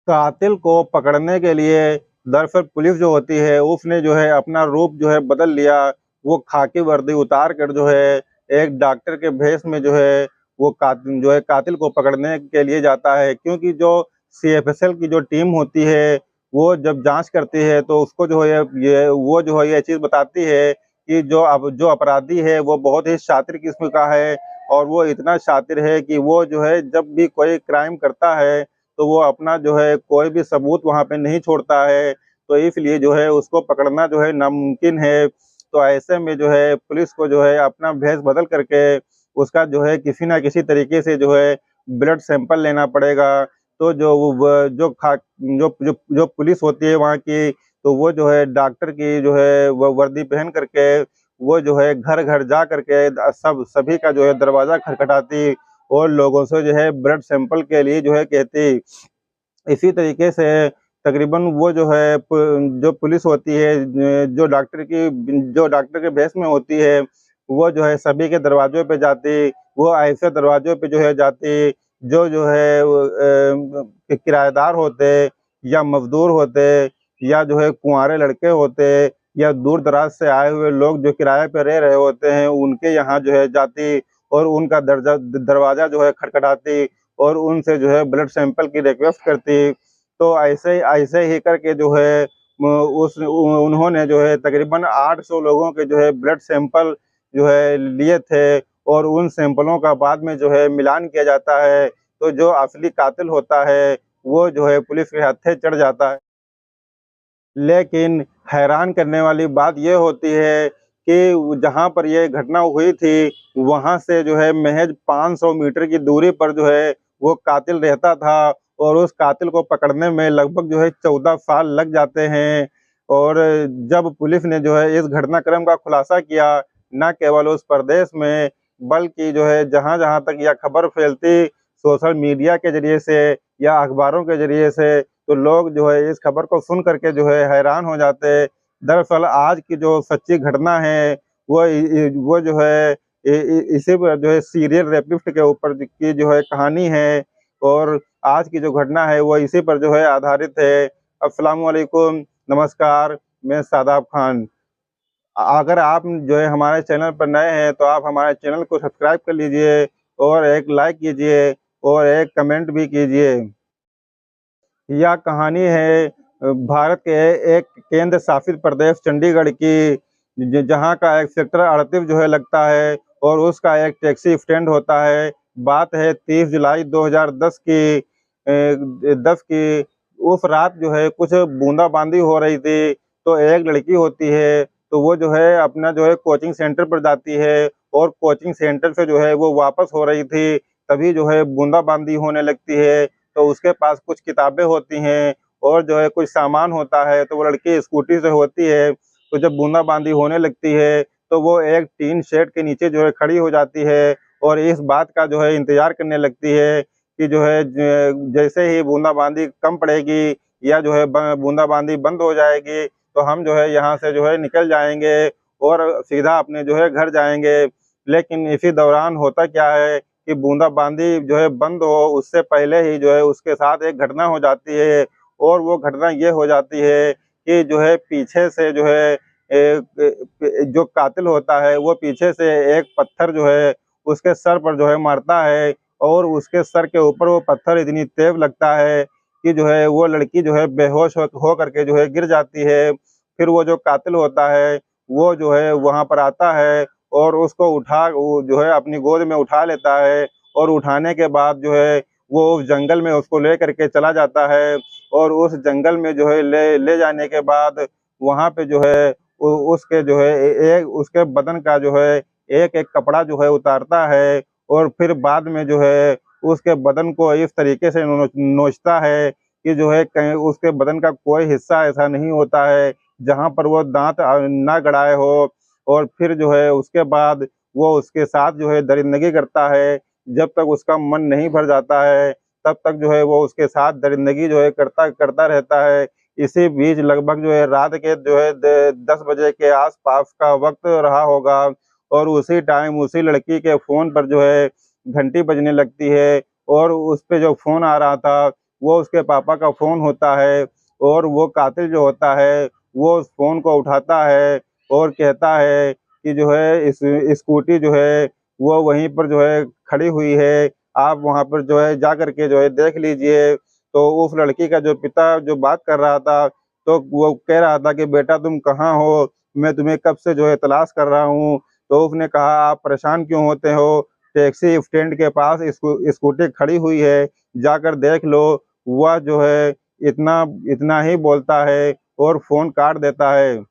कातिल को पकड़ने के लिए दरअसल पुलिस जो होती है उसने जो है अपना रूप जो है बदल लिया। वो खाकी वर्दी उतार कर जो है एक डॉक्टर के भेष में जो है वो कातिल को पकड़ने के लिए जाता है, क्योंकि जो सीएफएसएल की जो टीम होती है वो जब जांच करती है तो उसको जो है ये वो जो है ये चीज़ बताती है कि जो अपराधी है वो बहुत ही शातिर किस्म का है, और वो इतना शातिर है कि वो जो है जब भी कोई क्राइम करता है तो वो अपना जो है कोई भी सबूत वहाँ पे नहीं छोड़ता है, तो इसलिए जो है उसको पकड़ना जो है नामुमकिन है। तो ऐसे में जो है पुलिस को जो है अपना भेष बदल करके उसका जो है किसी न किसी तरीके से जो है ब्लड सैंपल लेना पड़ेगा। तो जो व जो खा जो जो जो पुलिस होती है वहाँ की, तो वो जो है डॉक्टर की जो है वो वर्दी पहन करके वो जो है घर-घर जा करके सभी का जो है दरवाज़ा खटखटाती और लोगों से जो है ब्लड सैंपल के लिए जो है कहती। इसी तरीके से तकरीबन वो जो है जो पुलिस होती है जो डॉक्टर के भेष में होती है, वो जो है सभी के दरवाज़ों पे जाती। वो ऐसे दरवाज़ों पे जो है जाती जो है किराएदार होते या मज़दूर होते या जो है कुँवारे लड़के होते या दूर-दराज़ से आए हुए लोग जो किराए पे रह रहे होते हैं, उनके यहाँ जो है जाती और उनका दरवाज़ा जो है खटखटाती और उनसे जो है ब्लड सैंपल की रिक्वेस्ट करती। तो ऐसे ही करके जो है म उस उ उन्होंने जो है तकरीबन 800 लोगों के जो है ब्लड सैंपल जो है लिए थे और उन सैंपलों का बाद में जो है मिलान किया जाता है। तो जो असली कातिल होता है, वो जो है पुलिस के हत्थे चढ़ जाता है। लेकिन हैरान करने वाली बात ये होती है कि जहाँ पर ये घटना हुई थी, वहाँ से जो है महज़ 500 मीटर की दूरी पर जो है वो कातिल रहता था और उस कातिल को पकड़ने में लगभग जो है 14 साल लग जाते हैं। और जब पुलिस ने जो है इस घटनाक्रम का खुलासा किया, ना केवल उस प्रदेश में बल्कि जो है जहाँ-जहाँ तक यह खबर फैलती सोशल मीडिया के ज़रिए से या अखबारों के ज़रिए से, तो लोग जो है इस खबर को सुन कर के जो है हैरान हो जाते हैं। दरअसल आज की जो सच्ची घटना है, वो जो है इसी पर जो है सीरियल रेपिस्ट के ऊपर की जो है कहानी है और आज की जो घटना है वो इसी पर जो है आधारित है। अस्सलाम वालेकुम, नमस्कार, मैं शादाब खान। अगर आप जो है हमारे चैनल पर नए हैं तो आप हमारे चैनल को सब्सक्राइब कर लीजिए और एक लाइक कीजिए और एक कमेंट भी कीजिए। यह कहानी है भारत के एक केंद्र शासित प्रदेश चंडीगढ़ की, जहाँ का एक सेक्टर 38 जो है लगता है और उसका एक टैक्सी स्टैंड होता है। बात है 30 जुलाई 2010 की 10 की। उस रात जो है कुछ बूंदाबांदी हो रही थी, तो एक लड़की होती है, तो वो जो है अपना जो है कोचिंग सेंटर पर जाती है और कोचिंग सेंटर से जो है वो वापस हो रही थी, तभी जो है बूंदाबांदी होने लगती है। तो उसके पास कुछ किताबें होती हैं और जो है कुछ सामान होता है, तो वो लड़की स्कूटी से होती है। तो जब बूंदाबांदी होने लगती है, तो वो एक टीन शेड के नीचे जो है खड़ी हो जाती है और इस बात का जो है इंतज़ार करने लगती है कि जो है जैसे ही बूंदाबांदी कम पड़ेगी या जो है ब बूंदाबांदी बंद हो जाएगी, तो हम जो है यहाँ से जो है निकल जाएँगे और सीधा अपने जो है घर जाएँगे। लेकिन इसी दौरान होता क्या है कि बूंदाबांदी जो है बंद हो उससे पहले ही जो है उसके साथ एक घटना हो जाती है और वो घटना ये हो जाती है कि जो है पीछे से जो है जो कातिल होता है वो पीछे से एक पत्थर जो है उसके सर पर जो है मारता है और उसके सर के ऊपर वो पत्थर इतनी तेज़ लगता है कि जो है वो लड़की जो है बेहोश हो करके जो है गिर जाती है। फिर वो जो कातिल होता है वो जो है वहाँ पर आता है और उसको वो जो है अपनी गोद में उठा लेता है और उठाने के बाद जो है वो उस जंगल में उसको ले करके चला जाता है और उस जंगल में जो है ले ले जाने के बाद वहाँ पे जो है उसके जो है उसके बदन का जो है एक-एक कपड़ा जो है उतारता है और फिर बाद में जो है उसके बदन को इस तरीके से नोचता है कि जो है कहीं उसके बदन का कोई हिस्सा ऐसा नहीं होता है जहाँ पर वो दाँत ना गड़ाए हो। और फिर जो है उसके बाद वो उसके साथ जो है दरिंदगी करता है, जब तक उसका मन नहीं भर जाता है, तब तक जो है वो उसके साथ दरिंदगी जो है करता करता रहता है। इसी बीच लगभग जो है रात के जो है द 10 बजे के आस-पास का वक़्त रहा होगा और उसी टाइम उसी लड़की के फ़ोन पर जो है घंटी बजने लगती है और उस पे जो फ़ोन आ रहा था, वो उसके पापा का फ़ोन होता है और वो कातिल जो होता है, वो उस फ़ोन को उठाता है और कहता है कि जो है इस स्कूटी जो है वो वहीं पर जो है खड़ी हुई है, आप वहाँ पर जो है जा कर के जो है देख लीजिए। तो उस लड़की का जो पिता जो बात कर रहा था, तो वो कह रहा था कि बेटा तुम कहाँ हो? मैं तुम्हें कब से जो है तलाश कर रहा हूँ। तो उसने कहा आप परेशान क्यों होते हो? टैक्सी स्टैंड के पास स्कूटी खड़ी हुई है, जाकर देख लो। वह जो है इतना इतना ही बोलता है और फ़ोन काट देता है।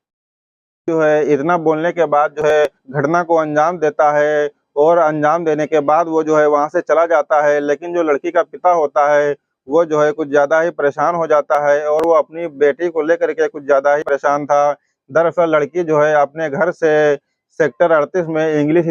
जो है इतना बोलने के बाद जो है घटना को अंजाम देता है और अंजाम देने के बाद वो जो है वहाँ से चला जाता है। लेकिन जो लड़की का पिता होता है, वो जो है कुछ ज़्यादा ही परेशान हो जाता है और वो अपनी बेटी को लेकर के कुछ ज़्यादा ही परेशान था। दरअसल लड़की जो है अपने घर से सेक्टर 38 में इंग्लिश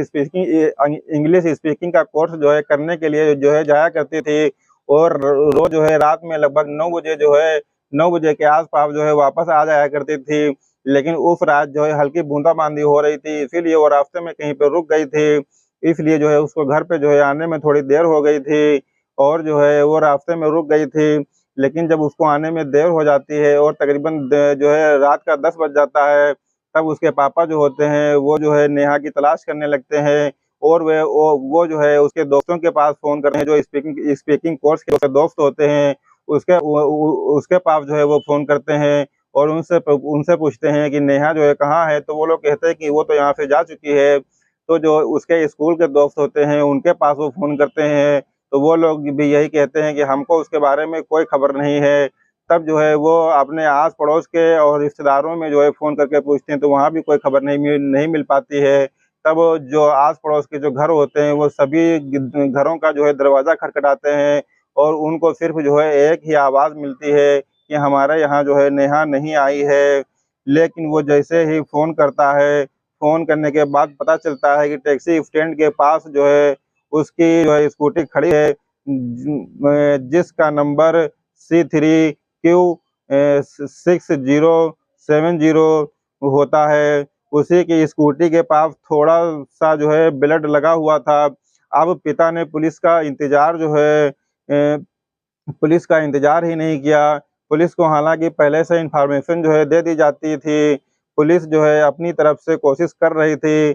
स्पीकिंग का कोर्स जो है करने के लिए जो है जाया करती थी और रोज़ जो है रात में लगभग 9 बजे जो है 9 बजे के आस-पास जो है वापस आ जाया करती थी। लेकिन उस रात जो है हल्की बूंदाबांदी हो रही थी, इसीलिए वो रास्ते में कहीं पे रुक गई थी। इसलिए जो है उसको घर पे जो है आने में थोड़ी देर हो गई थी और जो है वो रास्ते में रुक गई थी। लेकिन जब उसको आने में देर हो जाती है और तकरीबन जो है रात का 10 बज जाता है, तब उसके पापा जो होते हैं वो जो है नेहा की तलाश करने लगते हैं और वो जो है उसके दोस्तों के पास फ़ोन करते हैं जो स्पीकिंग स्पीकिंग कोर्स के उसके दोस्त होते हैं, उसके पास जो है वो फ़ोन करते हैं और उनसे पूछते हैं कि नेहा जो है कहाँ है? तो वो लोग कहते हैं कि वो तो यहाँ से जा चुकी है। तो जो उसके स्कूल के दोस्त होते हैं, उनके पास वो फ़ोन करते हैं, तो वो लोग भी यही कहते हैं कि हमको उसके बारे में कोई खबर नहीं है। तब जो है वो अपने आस-पड़ोस के और रिश्तेदारों में जो है फ़ोन करके पूछते हैं, तो वहाँ भी कोई खबर नहीं मिल पाती है। तब जो आस-पड़ोस के जो घर होते हैं, वो सभी घरों का जो है दरवाज़ा खटखटाते हैं और उनको सिर्फ़ जो है एक ही आवाज़ मिलती है कि हमारे यहाँ जो है नेहा नहीं आई है। लेकिन वो जैसे ही फ़ोन करता है, फ़ोन करने के बाद पता चलता है कि टैक्सी स्टैंड के पास जो है उसकी जो है स्कूटी खड़ी है जिसका नंबर C3Q 6070 होता है। उसी की स्कूटी के पास थोड़ा-सा जो है ब्लड लगा हुआ था। अब पिता ने पुलिस का इंतज़ार ही नहीं किया। पुलिस को हालाँकि पहले से इन्फॉर्मेशन जो है दे दी जाती थी। पुलिस जो है अपनी तरफ से कोशिश कर रही थी।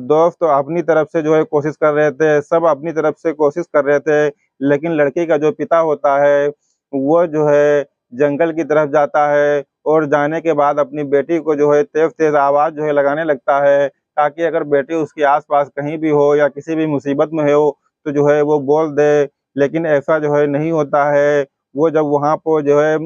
दोस्त अपनी तरफ से जो है कोशिश कर रहे थे, सब अपनी तरफ से कोशिश कर रहे थे। लेकिन लड़की का जो पिता होता है, वो जो है जंगल की तरफ जाता है और जाने के बाद अपनी बेटी को जो है तेज़-तेज़ आवाज़ जो है लगाने लगता है, ताकि अगर बेटी उसके आस-पास कहीं भी हो या किसी भी मुसीबत में हो, तो जो है वो बोल दे। लेकिन ऐसा जो है नहीं होता है। वो जब वहाँ पे जो है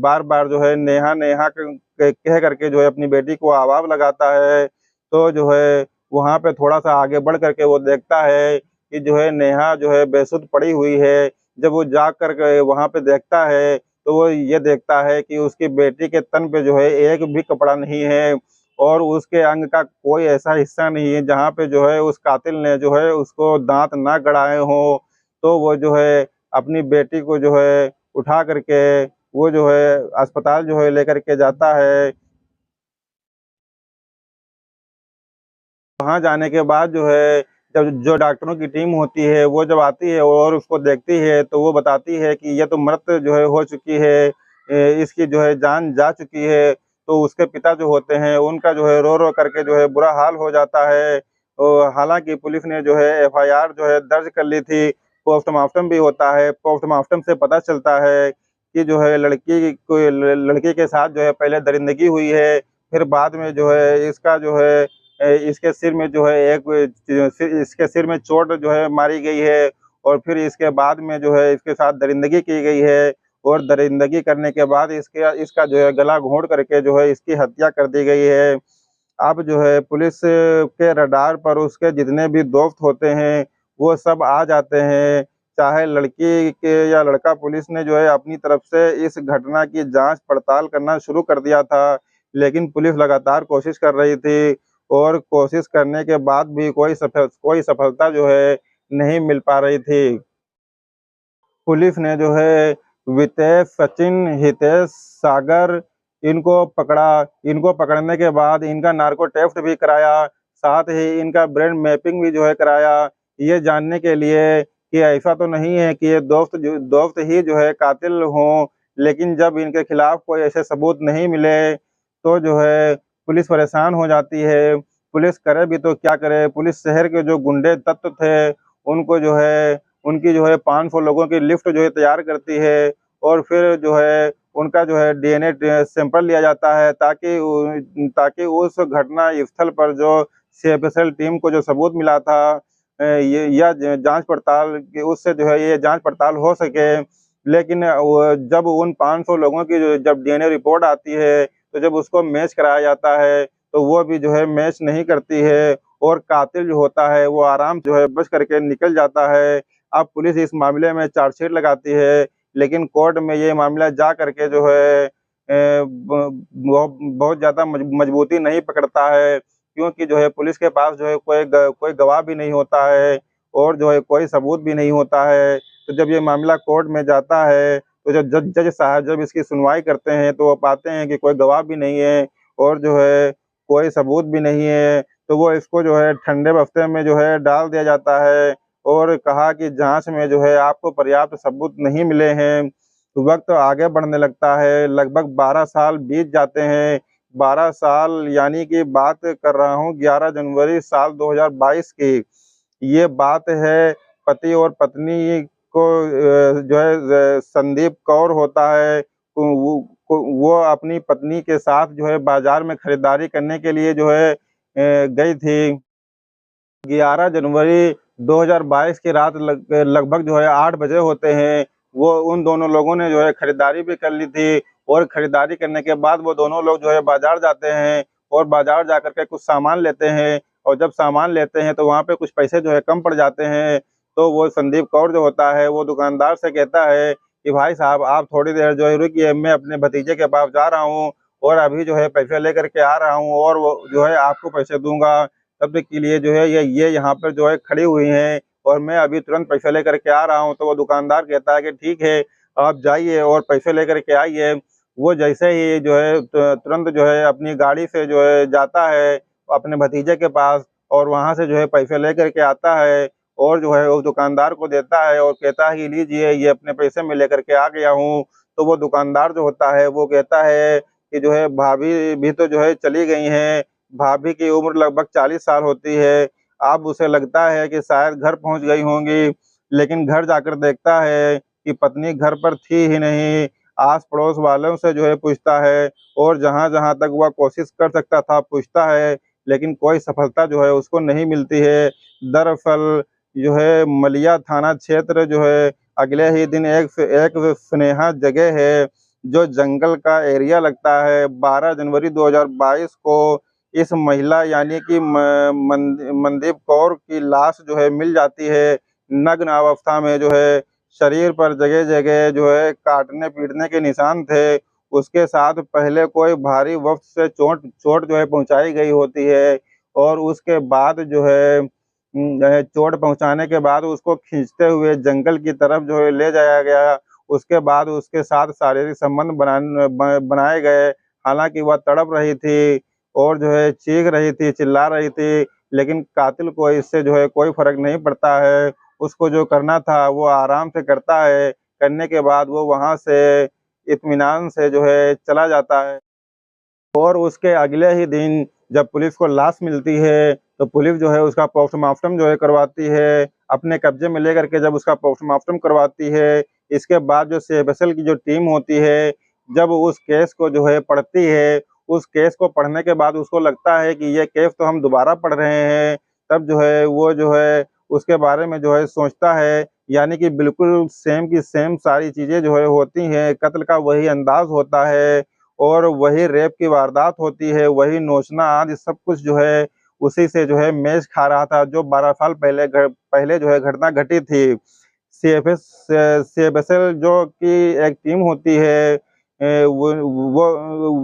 बार-बार जो है नेहा, नेहा कह करके जो है अपनी बेटी को आवाज़ लगाता है, तो जो है वहाँ पे थोड़ा-सा आगे बढ़ कर के वो देखता है कि जो है नेहा जो है बेसुध पड़ी हुई है। जब वो जा कर के वहाँ पे देखता है, तो वो ये देखता है कि उसकी बेटी के तन पे जो है एक भी कपड़ा नहीं है और उसके अंग का कोई ऐसा हिस्सा नहीं है जहाँ पे जो है उस कातिल ने जो है उसको दाँत ना गड़ाए हों। तो वो जो है अपनी बेटी को जो है उठा कर के वो जो है अस्पताल जो है लेकर के जाता है। वहाँ जाने के बाद जो है जब जो डॉक्टरों की टीम होती है वो जब आती है और उसको देखती है तो वो बताती है कि ये तो मृत जो है हो चुकी है। इसकी जो है जान जा चुकी है। तो उसके पिता जो होते हैं उनका जो है रो-रो करके जो है बुरा हाल हो जाता है। हालाँकि पुलिस ने जो है एफआईआर जो है दर्ज कर ली थी। पोस्टमार्टम भी होता है। पोस्टमार्टम से पता चलता है कि जो है लड़की के साथ जो है पहले दरिंदगी हुई है। फिर बाद में जो है इसका जो है इसके सिर में जो है इसके सिर में चोट जो है मारी गई है और फिर इसके बाद में जो है इसके साथ दरिंदगी की गई है और दरिंदगी करने के बाद इसका जो है गला घोंट करके जो है इसकी हत्या कर दी गई है। अब जो है पुलिस के रडार पर उसके जितने भी दोस्त होते हैं, वो सब आ जाते हैं। चाहे लड़की के या लड़का पुलिस ने जो है अपनी तरफ से इस घटना की जाँच-पड़ताल करना शुरू कर दिया था, लेकिन पुलिस लगातार कोशिश कर रही थी और कोशिश करने के बाद भी कोई सफलता जो है नहीं मिल पा रही थी। पुलिस ने जो है वितेश, सचिन, हितेश, सागर इनको पकड़ा। इनको पकड़ने के बाद इनका नार्को टेस्ट भी कराया, साथ ही इनका ब्रेन मैपिंग भी जो है कराया, ये जानने के लिए कि ऐसा तो नहीं है कि ये दोस्त ही जो है कातिल हों, लेकिन जब इनके खिलाफ कोई ऐसे सबूत नहीं मिले, तो जो है पुलिस परेशान हो जाती है। पुलिस करे भी तो क्या करे? पुलिस शहर के जो गुंडे तत्व थे, उनको जो है उनकी जो है 500 लोगों की लिस्ट जो है तैयार करती है और फिर जो है उनका जो है डीएनए सैंपल लिया जाता है ताकि उस घटना स्थल पर जो सीएफएसएल टीम को जो सबूत मिला था ये यह जांच पड़ताल की उससे जो है ये जांच पड़ताल हो सके। लेकिन जब उन 500 लोगों की जो जब डीएनए रिपोर्ट आती है, तो जब उसको मैच कराया जाता है, तो वो भी जो है मैच नहीं करती है और कातिल जो होता है वो आराम जो है बच करके निकल जाता है। अब पुलिस इस मामले में चार्जशीट लगाती है, लेकिन कोर्ट में ये मामला जा करके जो है बहुत ज़्यादा मजबूती नहीं पकड़ता है, क्योंकि जो है पुलिस के पास जो है कोई गवाह भी नहीं होता है और जो है कोई सबूत भी नहीं होता है। तो जब ये मामला कोर्ट में जाता है, तो जब जज साहब जब इसकी सुनवाई करते हैं, तो वो पाते हैं कि कोई गवाह भी नहीं है और जो है कोई सबूत भी नहीं है, तो वो इसको जो है ठंडे बस्ते में जो है डाल दिया जाता है और कहा कि जाँच में जो है आपको पर्याप्त सबूत नहीं मिले हैं। वक़्त आगे बढ़ने लगता है, लगभग 12 साल बीत जाते हैं। 12 साल यानी कि बात कर रहा हूँ 11 जनवरी साल 2022 की। ये बात है पति और पत्नी को जो है संदीप कौर होता है, वो अपनी पत्नी के साथ जो है बाज़ार में खरीदारी करने के लिए जो है गई थी। 11 जनवरी 2022 की रात लगभग जो है 8 बजे होते हैं। वो उन दोनों लोगों ने जो है खरीदारी भी कर ली थी और खरीदारी करने के बाद वो दोनों लोग जो है बाज़ार जाते हैं और बाज़ार जाकर के कुछ सामान लेते हैं और जब सामान लेते हैं तो वहाँ पे कुछ पैसे जो है कम पड़ जाते हैं। तो वो संदीप कौर जो होता है वो दुकानदार से कहता है कि भाई साहब आप थोड़ी देर जो है रुकिए, मैं अपने भतीजे के पास जा रहा हूँ और अभी जो है पैसे लेकर के आ रहा हूँ और वो जो है आपको पैसे दूँगा। तब तक के लिए जो है ये यहाँ पर जो है खड़ी हुई हैं और मैं अभी तुरंत पैसे लेकर के आ रहा हूँ। तो वो दुकानदार कहता है कि ठीक है, आप जाइए और पैसे लेकर के आइए। वो जैसे ही जो है तुरंत जो है अपनी गाड़ी से जो है जाता है अपने भतीजे के पास और वहाँ से जो है पैसे लेकर के आता है और जो है उस दुकानदार को देता है और कहता है कि लीजिए ये अपने पैसे मैं लेकर के आ गया हूँ। तो वो दुकानदार जो होता है वो कहता है कि जो है भाभी भी तो जो है चली गई हैं, भाभी की उम्र लगभग 40 साल होती है। अब उसे लगता है कि शायद घर पहुँच गई होंगी, लेकिन घर जाकर देखता है कि पत्नी घर पर थी ही नहीं। आस-पड़ोस वालों से जो है पूछता है और जहाँ-जहाँ तक वह कोशिश कर सकता था पूछता है, लेकिन कोई सफलता जो है उसको नहीं मिलती है। दरअसल जो है मलिया थाना क्षेत्र जो है अगले ही दिन एक सुनहरा जगह है, जो जंगल का एरिया लगता है। 12 जनवरी 2022 को इस महिला यानी कि मनदीप कौर की लाश जो है मिल जाती है, नग्न अवस्था में जो है शरीर पर जगह-जगह जो है काटने-पीटने के निशान थे। उसके साथ पहले कोई भारी वक़्त से चोट चोट जो है पहुँचाई गई होती है और उसके बाद जो है चोट पहुँचाने के बाद उसको खींचते हुए जंगल की तरफ जो है ले जाया गया। उसके बाद उसके साथ शारीरिक संबंध बनाए गए। हालाँकि वह तड़प रही थी और जो है चीख रही थी, चिल्ला रही थी, लेकिन कातिल को इससे जो है कोई फ़र्क नहीं पड़ता है। उसको जो करना था वो आराम से करता है, करने के बाद वो वहाँ से इत्मीनान से जो है चला जाता है। और उसके अगले ही दिन जब पुलिस को लाश मिलती है, तो पुलिस जो है उसका पोस्टमार्टम जो है करवाती है। अपने कब्ज़े में लेकर के जब उसका पोस्टमार्टम करवाती है, इसके बाद जो सीएफएसएल की जो टीम होती है, जब उस केस को जो है पढ़ती है, उस केस को पढ़ने के बाद उसको लगता है कि ये केस तो हम दोबारा पढ़ रहे हैं, तब जो है वो जो है उसके बारे में जो है सोचता है, यानी कि बिल्कुल सेम की सेम सारी चीज़ें जो है होती हैं, कत्ल का वही अंदाज़ होता है और वही रेप की वारदात होती है, वही नोचना आदि सब कुछ जो है उसी से जो है मेल खा रहा था, जो 12 साल पहले जो है घटना घटी थी। सीएफएसएल जो कि एक टीम होती है वो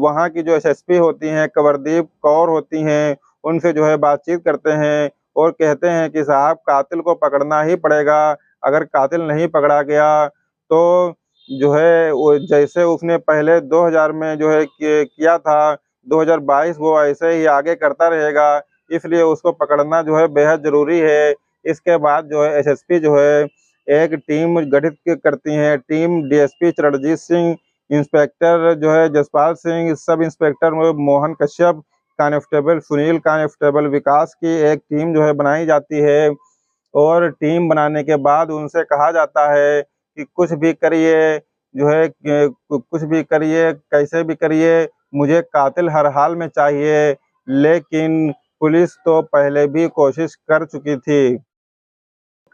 वहाँ की जो एसएसपी होती हैं, कंवरदीप कौर होती हैं, उनसे जो है बातचीत करते हैं और कहते हैं कि साहब कातिल को पकड़ना ही पड़ेगा, अगर कातिल नहीं पकड़ा गया तो जो है वो जैसे उसने पहले 2000 में जो है किया था, 2022 वो ऐसे ही आगे करता रहेगा, इसलिए उसको पकड़ना जो है बेहद ज़रूरी है। इसके बाद जो है एसएसपी जो है एक टीम गठित करती हैं। Team DSP Charanjit Singh, inspector जो है Jaspal Singh, sub inspector Mohan Kashyap, constable Sunil, constable Vikas की एक टीम जो है बनाई जाती है। और टीम बनाने के बाद उनसे कहा जाता है कि कुछ भी करिए, जो है कुछ भी करिए, कैसे भी करिए, मुझे कातिल हर हाल में चाहिए। लेकिन पुलिस तो पहले भी कोशिश कर चुकी थी।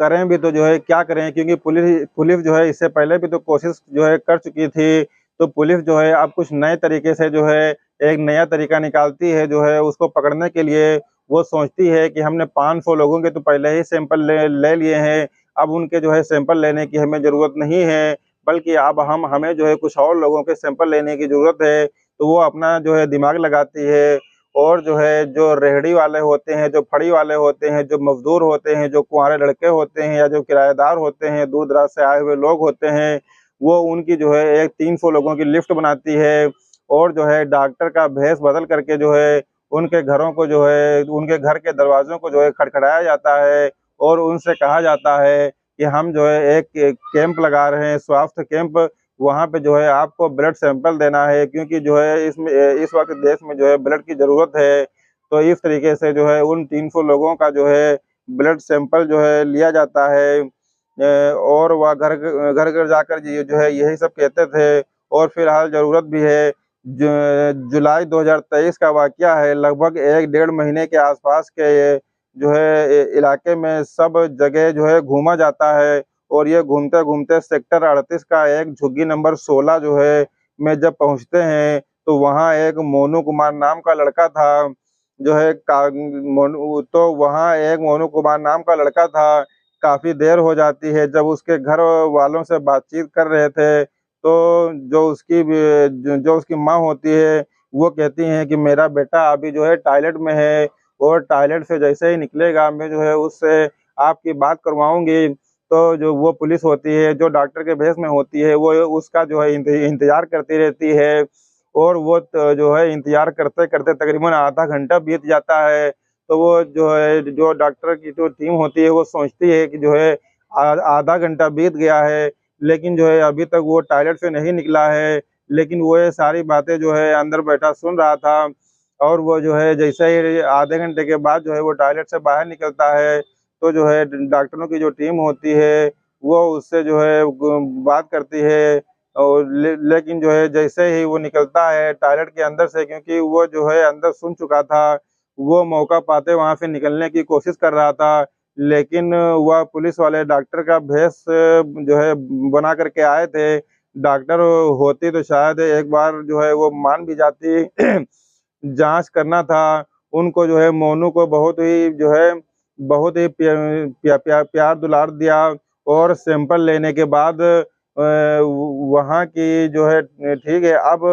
करें भी तो जो है क्या करें, क्योंकि पुलिस पुलिस जो है इससे पहले भी तो कोशिश जो है कर चुकी थी। तो पुलिस जो है अब कुछ नए तरीके से जो है एक नया तरीका निकालती है, जो है उसको पकड़ने के लिए वो सोचती है कि हमने 500 लोगों के तो पहले ही सैंपल ले लिए हैं, अब उनके जो है सैंपल लेने की हमें ज़रूरत नहीं है, बल्कि अब हमें जो है कुछ और लोगों के सैंपल लेने की ज़रूरत है। तो वो अपना जो है दिमाग लगाती है और जो है जो रेहड़ी वाले होते हैं, जो फड़ी वाले होते हैं, जो मज़दूर होते हैं, जो कुँवारे लड़के होते हैं या जो किराएदार होते हैं, दूर-दराज़ से आए हुए लोग होते हैं, वो उनकी जो है एक 300 लोगों की लिफ्ट बनाती है और जो है डॉक्टर का भेष बदल करके जो है उनके घरों को जो है उनके घर के दरवाज़ों को जो है खटखटाया जाता है और उनसे कहा जाता है कि हम जो है एक कैंप लगा रहे हैं, स्वास्थ्य कैंप, वहाँ पे जो है आपको ब्लड सैंपल देना है, क्योंकि जो है इसमें इस वक़्त देश में जो है ब्लड की ज़रूरत है। तो इस तरीके से जो है उन 300 लोगों का जो है ब्लड सैंपल जो है लिया जाता है। और वह घर-घर जाकर ये जो है यही सब कहते थे। और फिलहाल ज़रूरत भी है। जुलाई 2023 का वाक़या है, लगभग 1 डेढ़ महीने के आसपास के ये जो है इलाके में सब जगह जो है घूमा जाता है और ये घूमते-घूमते सेक्टर 38 का एक झुग्गी नंबर 16 जो है में जब पहुँचते हैं, तो वहाँ एक मोनू कुमार नाम का लड़का था, जो है का मोनू तो वहाँ एक मोनू कुमार नाम का लड़का था। काफ़ी देर हो जाती है, जब उसके घर वालों से बातचीत कर रहे थे, तो जो उसकी माँ होती है, वो कहती हैं कि मेरा बेटा अभी जो है टॉयलेट में है और टॉयलेट से जैसे ही निकलेगा, मैं जो है उससे आपकी बात करवाऊँगी। तो जो वो पुलिस होती है, जो डॉक्टर के भेष में होती है, वो उसका जो है इंतज़ार करती रहती है और वो जो है इंतज़ार करते-करते तकरीबन आधा घंटा बीत जाता है। तो वो जो है, जो डॉक्टर की जो टीम होती है, वो सोचती है कि जो है आधा घंटा बीत गया है, लेकिन जो है अभी तक वो टॉयलेट से नहीं निकला है। लेकिन वो ये सारी बातें जो है अंदर बैठा सुन रहा था और वो जो है जैसे ही आधे घंटे के बाद जो है वो टॉयलेट से बाहर निकलता है, तो जो है डॉक्टरों की जो टीम होती है, वो उससे जो है बात करती है और लेकिन जो है जैसे ही वो निकलता है टॉयलेट के अंदर से, क्योंकि वो जो है अंदर सुन चुका था, वो मौका पाते वहाँ से निकलने की कोशिश कर रहा था। लेकिन वह पुलिस वाले डॉक्टर का भेष जो है बना कर के आए थे। डॉक्टर होती तो शायद एक बार जो है वो मान भी जाती। जाँच करना था, उनको जो है मोनू को बहुत ही जो है बहुत ही प्यार दुलार दिया और सैंपल लेने के बाद वहाँ की जो है ठीक है, अब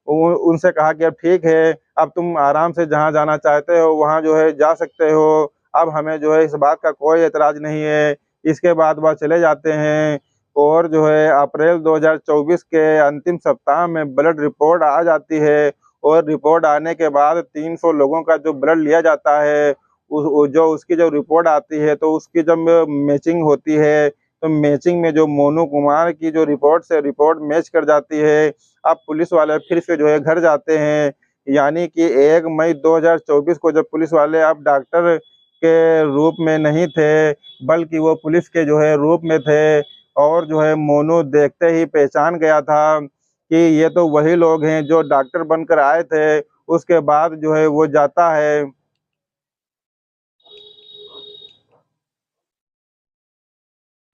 उनसे कहा कि अब ठीक है, अब तुम आराम से जहाँ जाना चाहते हो वहाँ जो है जा सकते हो, अब हमें जो है इस बात का कोई एतराज़ नहीं है। इसके बाद वह चले जाते हैं और जो है अप्रैल 2024 के अंतिम सप्ताह में ब्लड रिपोर्ट आ जाती है और रिपोर्ट आने के बाद 300 लोगों का जो ब्लड लिया जाता है, जो उसकी जब रिपोर्ट आती है, तो उसकी जब मैचिंग होती है, तो मैचिंग में जो मोनू कुमार की जो रिपोर्ट से रिपोर्ट मैच कर जाती है। अब पुलिस वाले फिर से जो है घर जाते हैं, यानी कि 1 मई 2024 को जब पुलिस वाले अब डॉक्टर के रूप में नहीं थे, बल्कि वो पुलिस के जो है रूप में थे और जो है मोनू देखते ही पहचान गया था कि ये तो वही लोग हैं जो डॉक्टर बनकर आए थे। उसके बाद जो है वो जाता है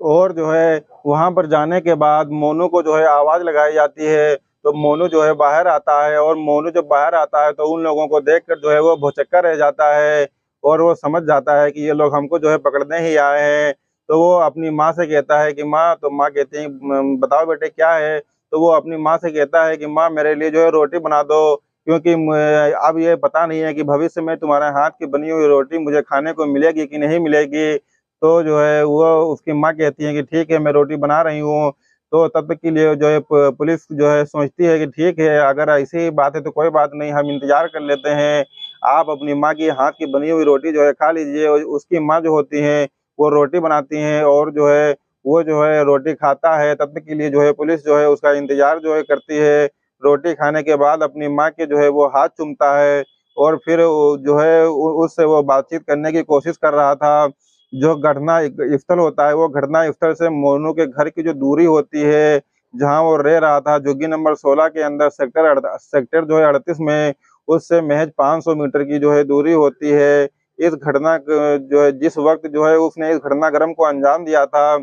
और जो है वहाँ पर जाने के बाद मोनू को जो है आवाज़ लगाई जाती है, तो मोनू जो है बाहर आता है और मोनू जब बाहर आता है तो उन लोगों को देखकर जो है वो भौचक्का रह जाता है और वो समझ जाता है कि ये लोग हमको जो है पकड़ने ही आए हैं। तो वो अपनी माँ से कहता है कि माँ, तो माँ कहती हैं बताओ बेटे क्या है? तो वो अपनी माँ से कहता है कि माँ, मेरे लिए जो है रोटी बना दो, क्योंकि अब ये पता नहीं है कि भविष्य में तुम्हारे हाथ की बनी हुई रोटी मुझे खाने को मिलेगी कि नहीं मिलेगी। तो जो है वो उसकी माँ कहती है कि ठीक है, मैं रोटी बना रही हूँ। तो तब तक के लिए जो है पुलिस जो है सोचती है कि ठीक है, अगर ऐसी ही बात है तो कोई बात नहीं, हम इंतज़ार कर लेते हैं। आप अपनी माँ की हाथ की बनी हुई रोटी जो है खा लीजिए और उसकी माँ जो होती हैं, वो रोटी बनाती हैं और जो है वो जो है रोटी खाता है, तब तक के लिए जो है पुलिस जो है उसका इंतज़ार जो है करती है। रोटी खाने के बाद अपनी माँ के जो है वो हाथ चूमता है और फिर वो जो है उससे वो बातचीत करने की कोशिश कर रहा था। जो घटना स्थल होता है, वो घटना स्थल से मोनू के घर की जो दूरी होती है, जहाँ वो रह रहा था, झुग्गी नंबर 16 के अंदर सेक्टर जो है 38 में, उससे महज़ 500 मीटर की जो है दूरी होती है। इस घटना क जो है जिस वक़्त जो है उसने इस घटनाक्रम को अंजाम दिया था,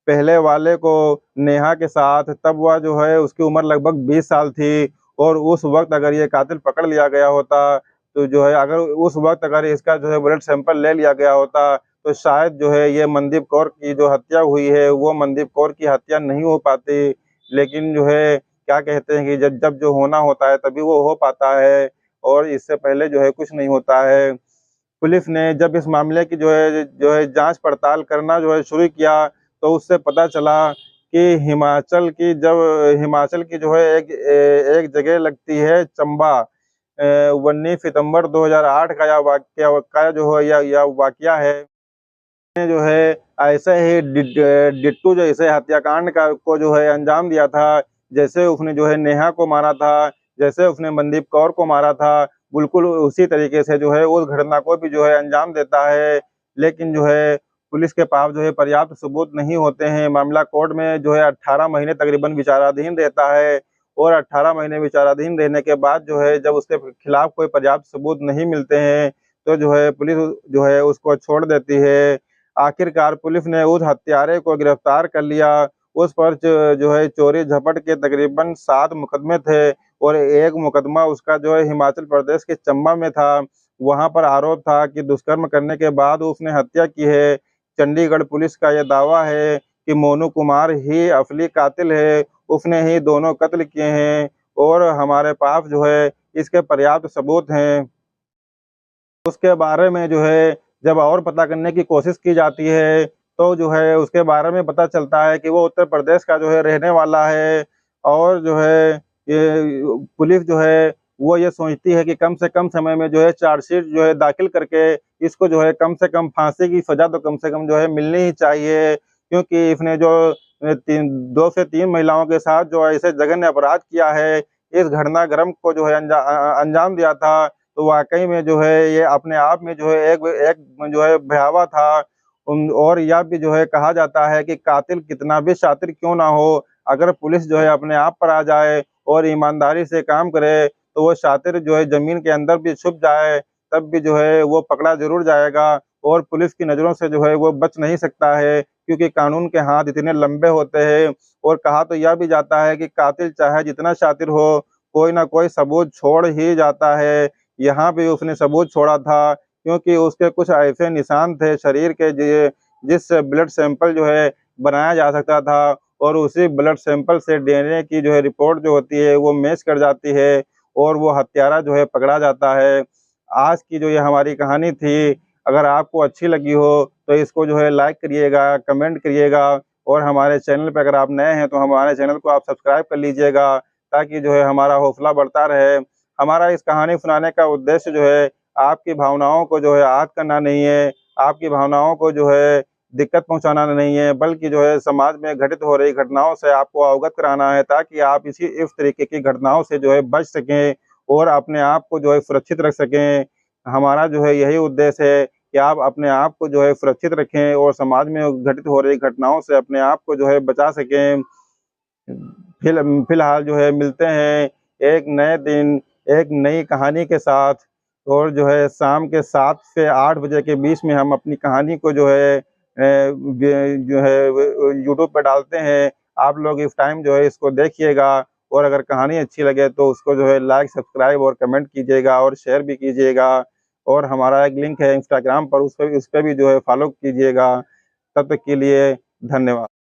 पहले वाले को नेहा के साथ, तब वह जो है उसकी उम्र लगभग 20 साल थी और उस वक़्त अगर ये कातिल पकड़ लिया गया होता, तो जो है अगर उस वक़्त अगर इसका जो है ब्लड सैंपल ले लिया गया होता, तो शायद जो है ये मनदीप कौर की जो हत्या हुई है, वो मनदीप कौर की हत्या नहीं हो पाती। लेकिन जो है क्या कहते हैं कि जब जब जो होना होता है तभी वो हो पाता है और इससे पहले जो है कुछ नहीं होता है। पुलिस ने जब इस मामले की जो है जाँच-पड़ताल करना जो है शुरू किया, तो उससे पता चला कि हिमाचल की जो है एक जगह लगती है चंबा। 19 सितंबर 2008 का यह वाक़या का जो है यह वाक़या है। ने जो है ऐसे ही डिट्टू जैसे हत्याकांड को जो है अंजाम दिया था, जैसे उसने जो है नेहा को मारा था, जैसे उसने मनदीप कौर को मारा था, बिल्कुल उसी तरीके से जो है उस घटना को भी जो है अंजाम देता है। लेकिन जो है पुलिस के पास जो है पर्याप्त सबूत नहीं होते हैं, मामला कोर्ट में जो है 18 महीने तकरीबन विचाराधीन रहता है और 18 महीने विचाराधीन रहने के बाद जो है जब उसके खिलाफ कोई पर्याप्त सबूत नहीं मिलते हैं, तो जो है पुलिस जो है उसको छोड़ देती है। आखिरकार पुलिस ने उस हत्यारे को गिरफ्तार कर लिया। उस पर जो है चोरी झपट के तकरीबन 7 मुकदमे थे और एक मुकदमा उसका जो है हिमाचल प्रदेश के चंबा में था। वहाँ पर आरोप था कि दुष्कर्म करने के बाद उसने हत्या की है। चंडीगढ़ पुलिस का यह दावा है कि मोनू कुमार ही असली कातिल है, उसने ही दोनों कत्ल किए हैं और हमारे पास जो है इसके पर्याप्त सबूत हैं। उसके बारे में जो है जब और पता करने की कोशिश की जाती है, तो जो है उसके बारे में पता चलता है कि वो उत्तर प्रदेश का जो है रहने वाला है और जो है ये पुलिस जो है वो ये सोचती है कि कम से कम समय में जो है चार्जशीट जो है दाखिल करके इसको जो है कम से कम फांसी की सज़ा तो कम से कम जो है मिलनी ही चाहिए। क्योंकि इसने जो 2 से 3 महिलाओं के साथ जो ऐसे जघन्य अपराध किया है, इस घटनाक्रम को जो है अंजाम दिया था, तो वाक़ई में जो है ये अपने आप में जो है एक एक जो है भयावह था। और यह भी जो है कहा जाता है कि कातिल कितना भी शातिर क्यों ना हो, अगर पुलिस जो है अपने आप पर आ जाए और ईमानदारी से काम करे, तो वो शातिर जो है ज़मीन के अंदर भी छुप जाए, तब भी जो है वो पकड़ा ज़रूर जाएगा और पुलिस की नज़रों से जो है वो बच नहीं सकता है, क्योंकि कानून के हाथ इतने लंबे होते हैं। और कहा तो यह भी जाता है कि कातिल चाहे जितना शातिर हो, कोई न कोई सबूत छोड़ ही जाता है। यहाँ भी उसने सबूत छोड़ा था, क्योंकि उसके कुछ ऐसे निशान थे शरीर के जिससे ब्लड सैंपल जो है बनाया जा सकता था और उसी ब्लड सैंपल से डीएनए की जो है रिपोर्ट जो होती है वो मैच कर जाती है और वो हत्यारा जो है पकड़ा जाता है। आज की जो ये हमारी कहानी थी, अगर आपको अच्छी लगी हो तो इसको जो है लाइक करिएगा, कमेंट करिएगा और हमारे चैनल पे अगर आप नए हैं तो हमारे चैनल को आप सब्सक्राइब कर लीजिएगा, ताकि जो है हमारा हौसला बढ़ता रहे। हमारा इस कहानी सुनाने का उद्देश्य जो है आपकी भावनाओं को जो है आहत करना नहीं है, आपकी भावनाओं को जो है दिक्कत पहुँचाना नहीं है, बल्कि जो है समाज में घटित हो रही घटनाओं से आपको अवगत कराना है, ताकि आप इस तरीके की घटनाओं से जो है बच सकें और अपने आप को जो है सुरक्षित रख सकें। हमारा जो है यही उद्देश्य है कि आप अपने आप को जो है सुरक्षित रखें और समाज में घटित हो रही घटनाओं से अपने आप को जो है बचा सकें। फिलहाल जो है मिलते हैं एक नए दिन, एक नई कहानी के साथ और जो है शाम के 7 से 8 बजे के बीच में हम अपनी कहानी को जो है जो है यूट्यूब पे डालते हैं। आप लोग इस टाइम जो है इसको देखिएगा और अगर कहानी अच्छी लगे तो उसको जो है लाइक, सब्सक्राइब और कमेंट कीजिएगा और शेयर भी कीजिएगा और हमारा एक लिंक है इंस्टाग्राम पर, उस पे भी जो है फॉलो कीजिएगा। तब तक के लिए धन्यवाद।